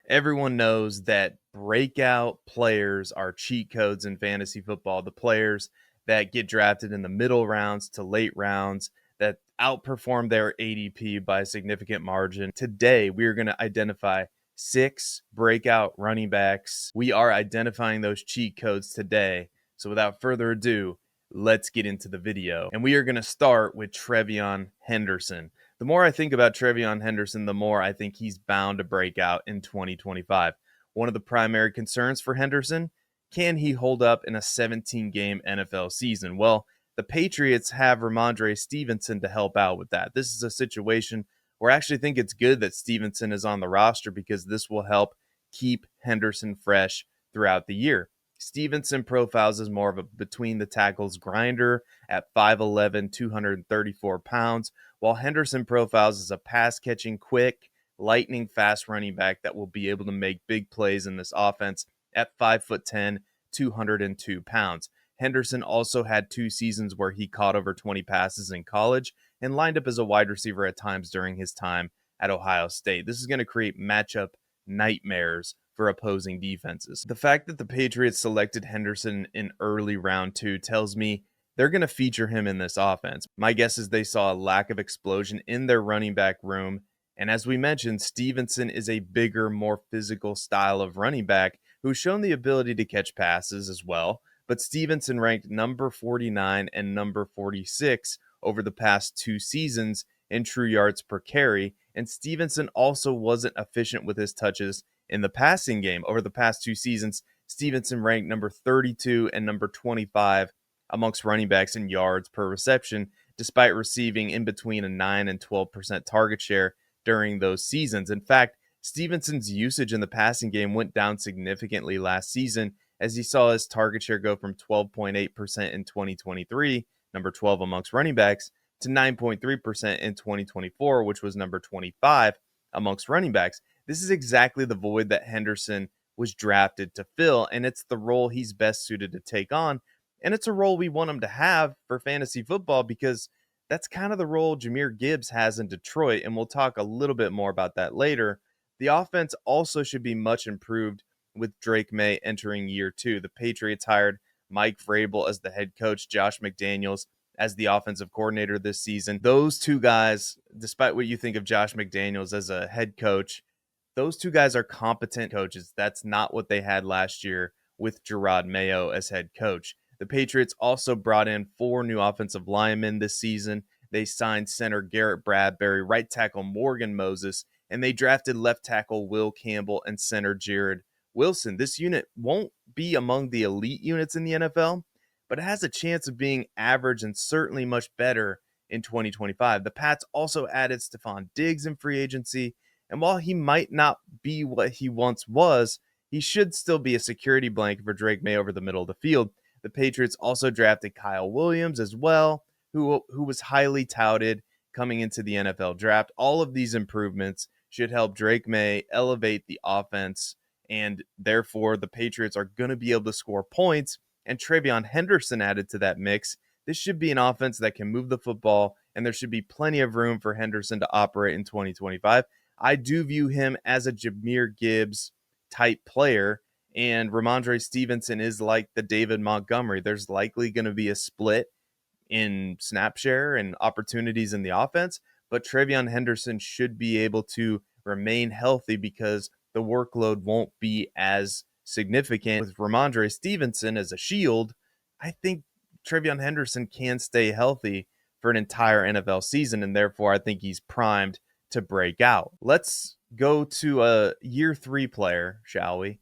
Everyone knows that breakout players are cheat codes in fantasy football. The players that get drafted in the middle rounds to late rounds that outperform their ADP by a significant margin. Today, we are going to identify 6 breakout running backs. We are identifying those cheat codes today. So without further ado, let's get into the video. And we are going to start with TreVeyon Henderson. The more I think about TreVeyon Henderson, the more I think he's bound to break out in 2025. One of the primary concerns for Henderson, can he hold up in a 17-game NFL season? Well, the Patriots have Ramondre Stevenson to help out with that. This is a situation where I actually think it's good that Stevenson is on the roster because this will help keep Henderson fresh throughout the year. Stevenson profiles as more of a between the tackles grinder at 5'11", 234 pounds, while Henderson profiles as a pass-catching, quick, lightning fast running back that will be able to make big plays in this offense at 5'10", 202 pounds. Henderson also had 2 seasons where he caught over 20 passes in college and lined up as a wide receiver at times during his time at Ohio State. This is going to create matchup nightmares for opposing defenses. The fact that the Patriots selected Henderson in early round 2 tells me they're going to feature him in this offense. My guess is they saw a lack of explosion in their running back room. And as we mentioned, Stevenson is a bigger, more physical style of running back who's shown the ability to catch passes as well. But Stevenson ranked number 49 and number 46 over the past 2 seasons in true yards per carry. And Stevenson also wasn't efficient with his touches in the passing game. Over the past 2 seasons, Stevenson ranked number 32 and number 25 amongst running backs in yards per reception, despite receiving in between a 9 and 12% target share during those seasons. In fact, Stevenson's usage in the passing game went down significantly last season as he saw his target share go from 12.8% in 2023, number 12 amongst running backs, to 9.3% in 2024, which was number 25 amongst running backs. This is exactly the void that Henderson was drafted to fill, and it's the role he's best suited to take on. And it's a role we want him to have for fantasy football because that's kind of the role Jahmyr Gibbs has in Detroit, and we'll talk a little bit more about that later. The offense also should be much improved with Drake May entering year 2. The Patriots hired Mike Vrabel as the head coach, Josh McDaniels as the offensive coordinator this season. Those 2 guys, despite what you think of Josh McDaniels as a head coach, those 2 guys are competent coaches. That's not what they had last year with Gerard Mayo as head coach. The Patriots also brought in 4 new offensive linemen this season. They signed center Garrett Bradbury, right tackle Morgan Moses, and they drafted left tackle Will Campbell and center Jared Wilson. This unit won't be among the elite units in the NFL, but it has a chance of being average and certainly much better in 2025. The Pats also added Stephon Diggs in free agency, and while he might not be what he once was, he should still be a security blanket for Drake May over the middle of the field. The Patriots also drafted Kyle Williams as well, who was highly touted coming into the NFL draft. All of these improvements should help Drake May elevate the offense, and therefore the Patriots are going to be able to score points. And TreVeyon Henderson added to that mix. This should be an offense that can move the football, and there should be plenty of room for Henderson to operate in 2025. I do view him as a Jahmyr Gibbs type player, and Ramondre Stevenson is like the David Montgomery. There's likely going to be a split in snap share and opportunities in the offense, but TreVeyon Henderson should be able to remain healthy because the workload won't be as significant. With Ramondre Stevenson as a shield, I think TreVeyon Henderson can stay healthy for an entire NFL season, and therefore I think he's primed to break out. Let's go to a year 3 player, shall we?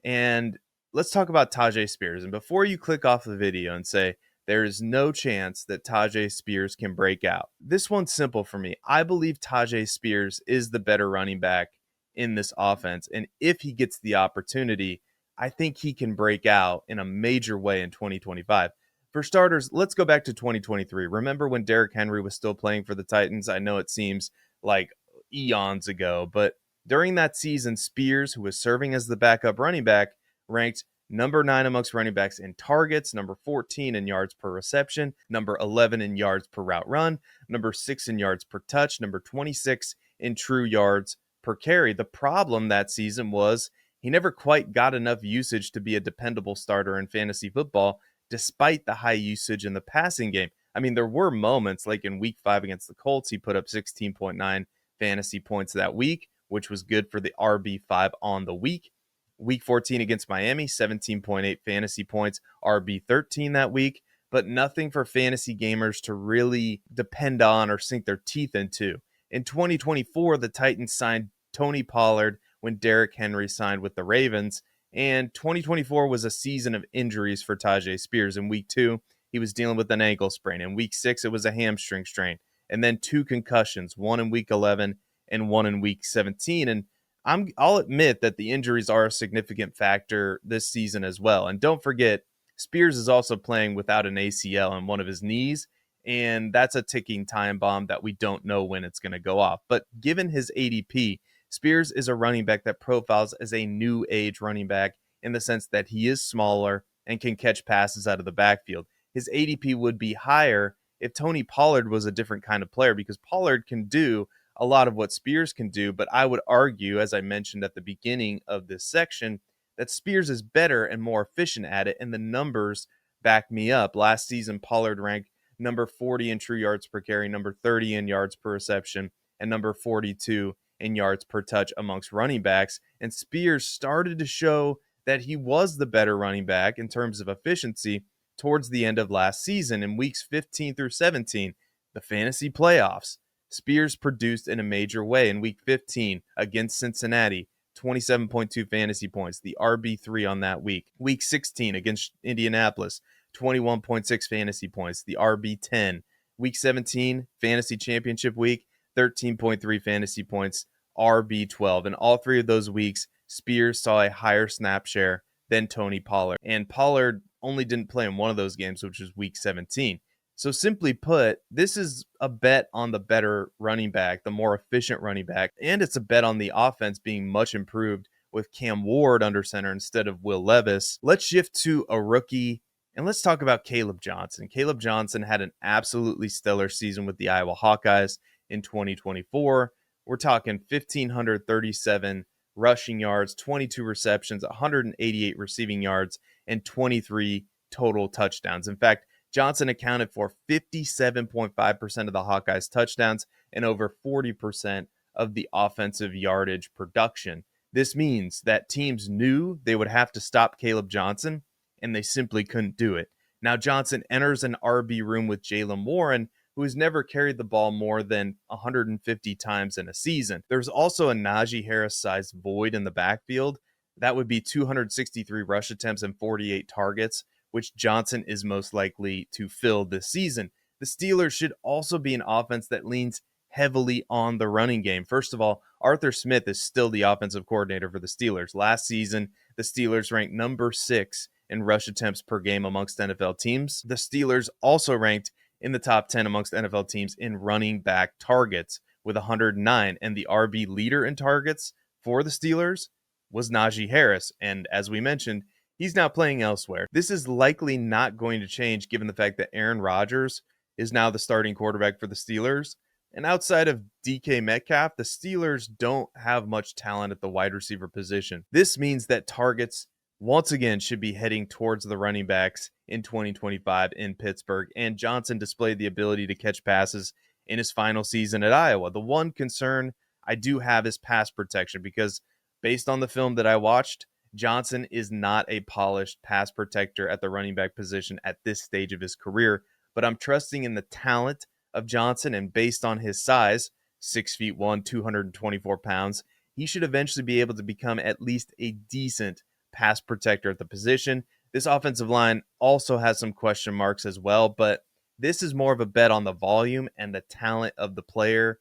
And let's talk about Tyjae Spears. And before you click off the video and say, there is no chance that Tyjae Spears can break out, this one's simple for me. I believe Tyjae Spears is the better running back in this offense. And if he gets the opportunity, I think he can break out in a major way in 2025. For starters, let's go back to 2023. Remember when Derrick Henry was still playing for the Titans? I know it seems like eons ago, but during that season, Spears, who was serving as the backup running back, ranked number 9 amongst running backs in targets, number 14 in yards per reception, number 11 in yards per route run, number 6 in yards per touch, number 26 in true yards per carry. The problem that season was he never quite got enough usage to be a dependable starter in fantasy football, despite the high usage in the passing game. I mean, there were moments like in week 5 against the Colts, he put up 16.9 fantasy points that week, which was good for the RB5 on the week. Week 14 against Miami, 17.8 fantasy points, RB13 that week, but nothing for fantasy gamers to really depend on or sink their teeth into. In 2024, the Titans signed Tony Pollard when Derrick Henry signed with the Ravens, and 2024 was a season of injuries for Tyjae Spears. In week 2, he was dealing with an ankle sprain. In week 6, it was a hamstring strain, and then 2 concussions, one in week 11 and one in week 17. And I'll admit that the injuries are a significant factor this season as well. And don't forget, Spears is also playing without an ACL in one of his knees, and that's a ticking time bomb that we don't know when it's going to go off. But given his ADP, Spears is a running back that profiles as a new age running back in the sense that he is smaller and can catch passes out of the backfield. His ADP would be higher if Tony Pollard was a different kind of player, because Pollard can do a lot of what Spears can do, but I would argue, as I mentioned at the beginning of this section, that Spears is better and more efficient at it, and the numbers back me up. Last season, Pollard ranked number 40 in true yards per carry, number 30 in yards per reception, and number 42 in yards per touch amongst running backs, and Spears started to show that he was the better running back in terms of efficiency towards the end of last season. In weeks 15 through 17, the fantasy playoffs, Spears produced in a major way. In week 15 against Cincinnati, 27.2 fantasy points, the RB3 on that week. Week 16 against Indianapolis, 21.6 fantasy points, the RB10. Week 17, fantasy championship week, 13.3 fantasy points, RB12. In all 3 of those weeks, Spears saw a higher snap share than Tony Pollard. And Pollard only didn't play in one of those games, which was week 17. So simply put, this is a bet on the better running back, the more efficient running back, and it's a bet on the offense being much improved with Cam Ward under center instead of Will Levis. Let's shift to a rookie, and let's talk about Kaleb Johnson. Kaleb Johnson had an absolutely stellar season with the Iowa Hawkeyes in 2024. We're talking 1,537 rushing yards, 22 receptions, 188 receiving yards, and 23 total touchdowns. In fact, Johnson accounted for 57.5% of the Hawkeyes' touchdowns and over 40% of the offensive yardage production. This means that teams knew they would have to stop Kaleb Johnson, and they simply couldn't do it. Now Johnson enters an RB room with Jaylen Warren, who has never carried the ball more than 150 times in a season. There's also a Najee Harris-sized void in the backfield. That would be 263 rush attempts and 48 targets, which Johnson is most likely to fill this season. The Steelers should also be an offense that leans heavily on the running game. First of all, Arthur Smith is still the offensive coordinator for the Steelers. Last season, the Steelers ranked number 6 in rush attempts per game amongst NFL teams. The Steelers also ranked in the top 10 amongst NFL teams in running back targets with 109, and the RB leader in targets for the Steelers was Najee Harris, and as we mentioned, he's now playing elsewhere. This is likely not going to change given the fact that Aaron Rodgers is now the starting quarterback for the Steelers. And outside of DK Metcalf, the Steelers don't have much talent at the wide receiver position. This means that targets once again should be heading towards the running backs in 2025 in Pittsburgh. And Johnson displayed the ability to catch passes in his final season at Iowa. The one concern I do have is pass protection, because based on the film that I watched, Johnson is not a polished pass protector at the running back position at this stage of his career, but I'm trusting in the talent of Johnson, and based on his size, 6'1", 224 pounds, he should eventually be able to become at least a decent pass protector at the position. This offensive line also has some question marks as well, but this is more of a bet on the volume and the talent of the player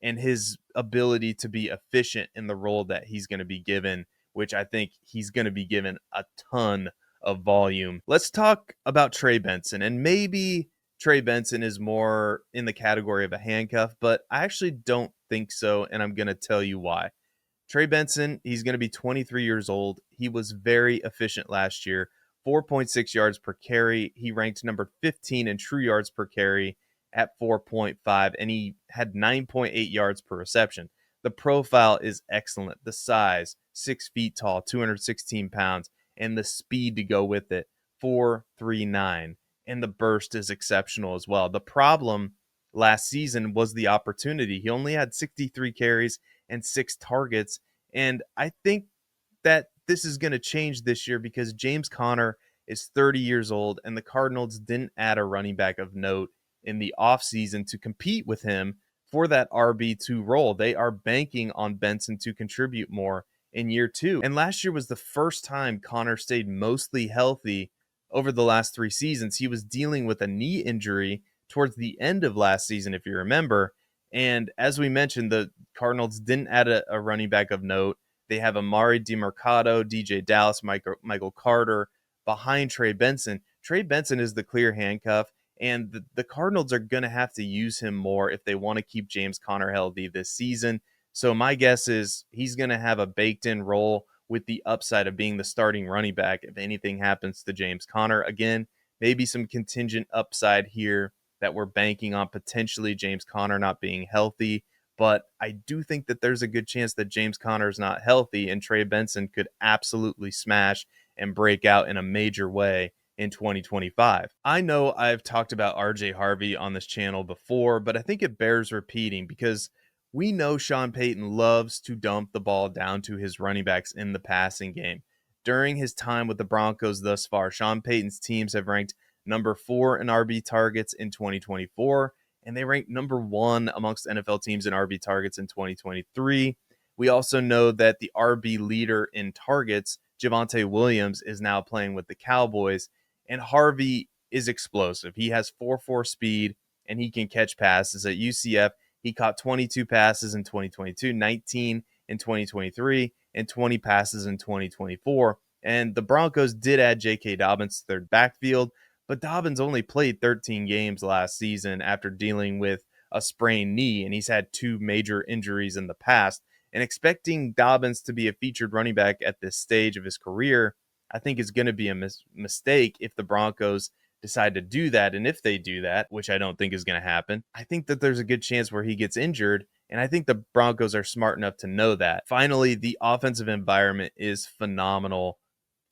and his ability to be efficient in the role that he's going to be given, which I think he's going to be given a ton of volume. Let's talk about Trey Benson, and maybe Trey Benson is more in the category of a handcuff, but I actually don't think so, and I'm going to tell you why. Trey Benson, he's going to be 23 years old. He was very efficient last year, 4.6 yards per carry. He ranked number 15 in true yards per carry at 4.5, and he had 9.8 yards per reception. The profile is excellent. The size, 6 feet tall, 216 pounds, and the speed to go with it, 4.39. And the burst is exceptional as well. The problem last season was the opportunity. He only had 63 carries and 6 targets. And I think that this is going to change this year because James Conner is 30 years old and the Cardinals didn't add a running back of note in the offseason to compete with him for that RB2 role. They are banking on Benson to contribute more in year 2. And last year was the first time Conner stayed mostly healthy over the last 3 seasons. He was dealing with a knee injury towards the end of last season, if you remember. And as we mentioned, the Cardinals didn't add a running back of note. They have Amari DeMarcado, DJ Dallas, Michael Carter behind Trey Benson. Trey Benson is the clear handcuff, and the Cardinals are going to have to use him more if they want to keep James Conner healthy this season. So my guess is he's going to have a baked-in role with the upside of being the starting running back if anything happens to James Conner. Again, maybe some contingent upside here that we're banking on potentially James Conner not being healthy. But I do think that there's a good chance that James Conner is not healthy and Trey Benson could absolutely smash and break out in a major way in 2025. I know I've talked about RJ Harvey on this channel before, but I think it bears repeating because we know Sean Payton loves to dump the ball down to his running backs in the passing game. During his time with the Broncos thus far, Sean Payton's teams have ranked number 4 in RB targets in 2024, and they ranked number 1 amongst NFL teams in RB targets in 2023. We also know that the RB leader in targets, Javonte Williams, is now playing with the Cowboys, and Harvey is explosive. He has 4.4 speed, and he can catch passes. At UCF, he caught 22 passes in 2022, 19 in 2023, and 20 passes in 2024. And the Broncos did add J.K. Dobbins to their backfield, but Dobbins only played 13 games last season after dealing with a sprained knee, and he's had 2 major injuries in the past. And expecting Dobbins to be a featured running back at this stage of his career, I think is going to be a mistake if the Broncos decide to do that. And if they do that, which I don't think is going to happen, I think that there's a good chance where he gets injured. And I think the Broncos are smart enough to know that. Finally, the offensive environment is phenomenal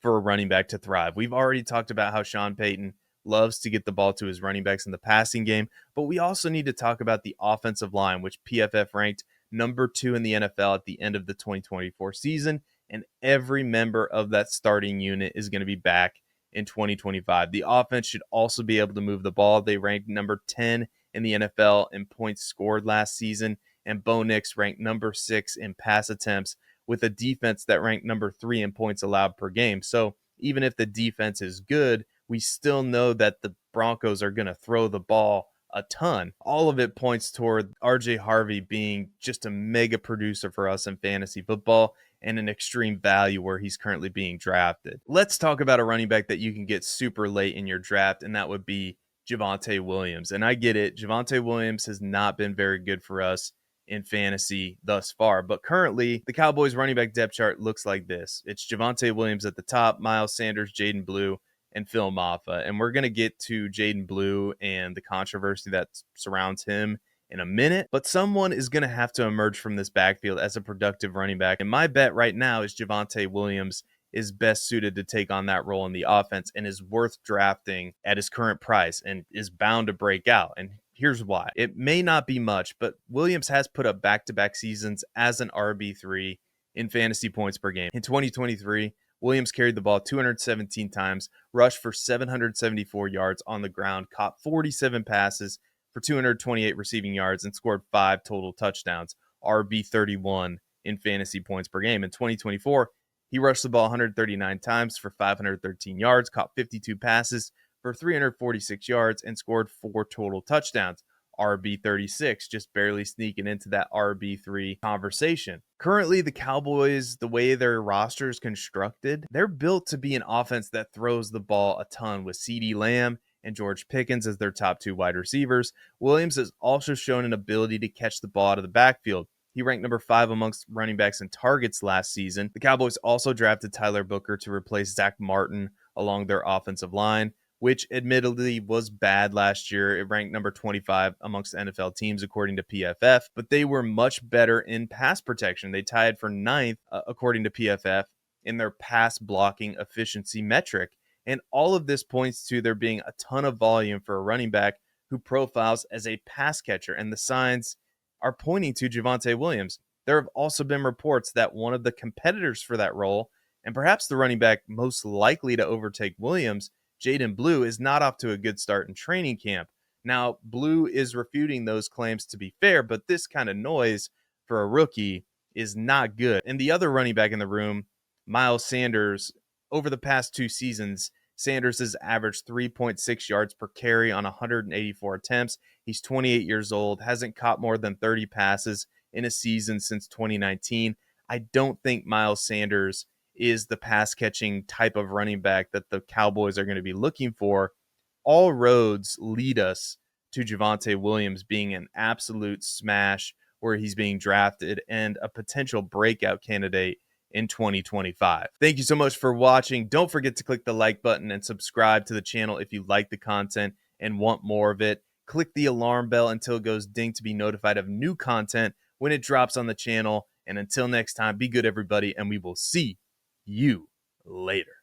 for a running back to thrive. We've already talked about how Sean Payton loves to get the ball to his running backs in the passing game, but we also need to talk about the offensive line, which PFF ranked number 2 in the NFL at the end of the 2024 season, and every member of that starting unit is going to be back in 2025. The offense should also be able to move the ball. They ranked number 10 in the NFL in points scored last season, and Bo Nix ranked number 6 in pass attempts with a defense that ranked number 3 in points allowed per game. So even if the defense is good, we still know that the Broncos are going to throw the ball a ton. All of it points toward RJ Harvey being just a mega producer for us in fantasy football and an extreme value where he's currently being drafted. Let's talk about a running back that you can get super late in your draft, and that would be Javonte Williams. And I get it, Javonte Williams has not been very good for us in fantasy thus far, but currently the Cowboys running back depth chart looks like this. It's Javonte Williams at the top, Miles Sanders, Jaden Blue, and Phil Maffa. And we're going to get to Jaden Blue and the controversy that surrounds him in a minute, but someone is going to have to emerge from this backfield as a productive running back. And my bet right now is Javonte Williams is best suited to take on that role in the offense and is worth drafting at his current price and is bound to break out. And here's why. It may not be much, but Williams has put up back-to-back seasons as an RB3 in fantasy points per game. In 2023, Williams carried the ball 217 times, rushed for 774 yards on the ground, caught 47 passes for 228 receiving yards, and scored 5 total touchdowns, RB31 in fantasy points per game. In 2024, he rushed the ball 139 times for 513 yards, caught 52 passes for 346 yards, and scored 4 total touchdowns, RB36, just barely sneaking into that RB3 conversation. Currently, the Cowboys, the way their roster is constructed, they're built to be an offense that throws the ball a ton with CeeDee Lamb and George Pickens as their top 2 wide receivers. Williams has also shown an ability to catch the ball out of the backfield. He ranked number 5 amongst running backs in targets last season. The Cowboys also drafted Tyler Booker to replace Zach Martin along their offensive line. which admittedly was bad last year. It ranked number 25 amongst NFL teams, according to PFF, but they were much better in pass protection. They tied for ninth, according to PFF, in their pass blocking efficiency metric. And all of this points to there being a ton of volume for a running back who profiles as a pass catcher. And the signs are pointing to Javonte Williams. There have also been reports that one of the competitors for that role, and perhaps the running back most likely to overtake Williams, Jaden Blue, is not off to a good start in training camp. Now, Blue is refuting those claims, to be fair, but this kind of noise for a rookie is not good. And the other running back in the room, Miles Sanders, over the past 2 seasons, Sanders has averaged 3.6 yards per carry on 184 attempts. He's 28 years old, hasn't caught more than 30 passes in a season since 2019. I don't think Miles Sanders is the pass-catching type of running back that the Cowboys are going to be looking for. All roads lead us to Javonte Williams being an absolute smash where he's being drafted and a potential breakout candidate in 2025. Thank you so much for watching. Don't forget to click the like button and subscribe to the channel if you like the content and want more of it. Click the alarm bell until it goes ding to be notified of new content when it drops on the channel. And until next time, be good, everybody, and we will see you later.